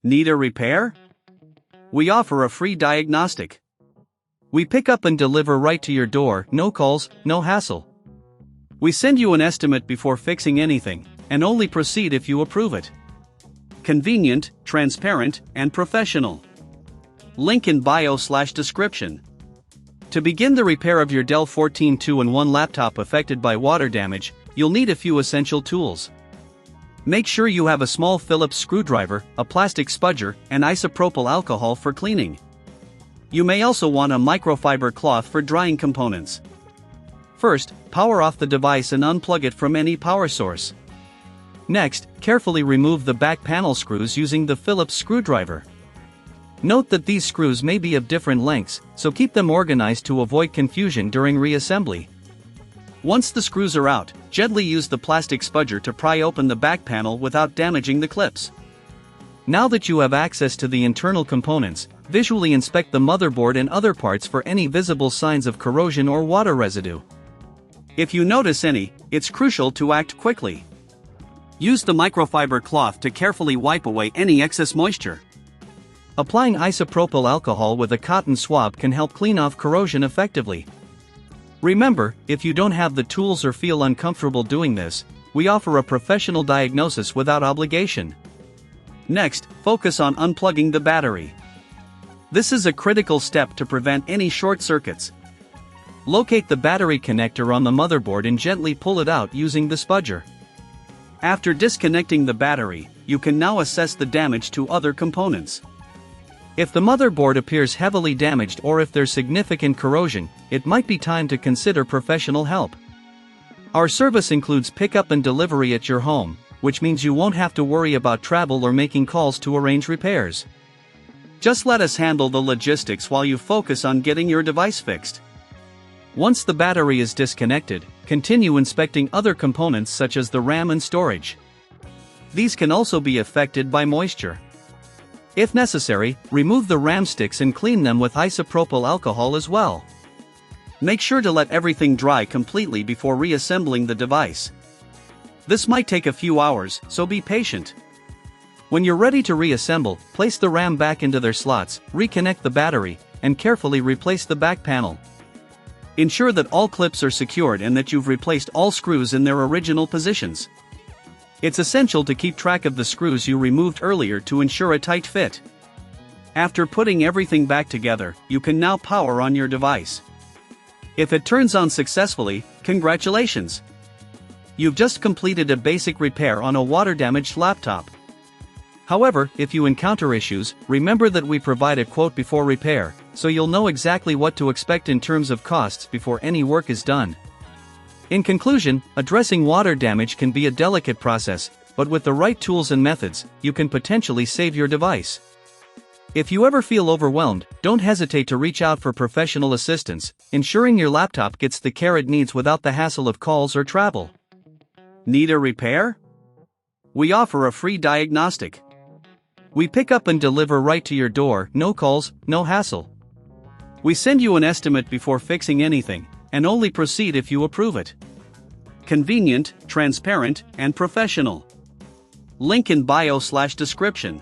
Need a repair? We offer a free diagnostic. We pick up and deliver right to your door, no calls, no hassle. We send you an estimate before fixing anything, and only proceed if you approve it. Convenient, transparent, and professional. Link in bio/description. To begin the repair of your Dell 14 2-in-1 laptop affected by water damage, you'll need a few essential tools. Make sure you have a small Phillips screwdriver, a plastic spudger, and isopropyl alcohol for cleaning. You may also want a microfiber cloth for drying components. First, power off the device and unplug it from any power source. Next, carefully remove the back panel screws using the Phillips screwdriver. Note that these screws may be of different lengths, so keep them organized to avoid confusion during reassembly. Once the screws are out, gently use the plastic spudger to pry open the back panel without damaging the clips. Now that you have access to the internal components, visually inspect the motherboard and other parts for any visible signs of corrosion or water residue. If you notice any, it's crucial to act quickly. Use the microfiber cloth to carefully wipe away any excess moisture. Applying isopropyl alcohol with a cotton swab can help clean off corrosion effectively. Remember, if you don't have the tools or feel uncomfortable doing this, we offer a professional diagnosis without obligation. Next, focus on unplugging the battery. This is a critical step to prevent any short circuits. Locate the battery connector on the motherboard and gently pull it out using the spudger. After disconnecting the battery, you can now assess the damage to other components. If the motherboard appears heavily damaged or if there's significant corrosion, it might be time to consider professional help. Our service includes pickup and delivery at your home, which means you won't have to worry about travel or making calls to arrange repairs. Just let us handle the logistics while you focus on getting your device fixed. Once the battery is disconnected, continue inspecting other components such as the RAM and storage. These can also be affected by moisture. If necessary, remove the RAM sticks and clean them with isopropyl alcohol as well. Make sure to let everything dry completely before reassembling the device. This might take a few hours, so be patient. When you're ready to reassemble, place the RAM back into their slots, reconnect the battery, and carefully replace the back panel. Ensure that all clips are secured and that you've replaced all screws in their original positions. It's essential to keep track of the screws you removed earlier to ensure a tight fit. After putting everything back together, you can now power on your device. If it turns on successfully, congratulations! You've just completed a basic repair on a water-damaged laptop. However, if you encounter issues, remember that we provide a quote before repair, so you'll know exactly what to expect in terms of costs before any work is done. In conclusion, addressing water damage can be a delicate process, but with the right tools and methods, you can potentially save your device. If you ever feel overwhelmed, don't hesitate to reach out for professional assistance, ensuring your laptop gets the care it needs without the hassle of calls or travel. Need a repair? We offer a free diagnostic. We pick up and deliver right to your door, no calls, no hassle. We send you an estimate before fixing anything, and only proceed if you approve it. Convenient, transparent, and professional. Link in bio/description.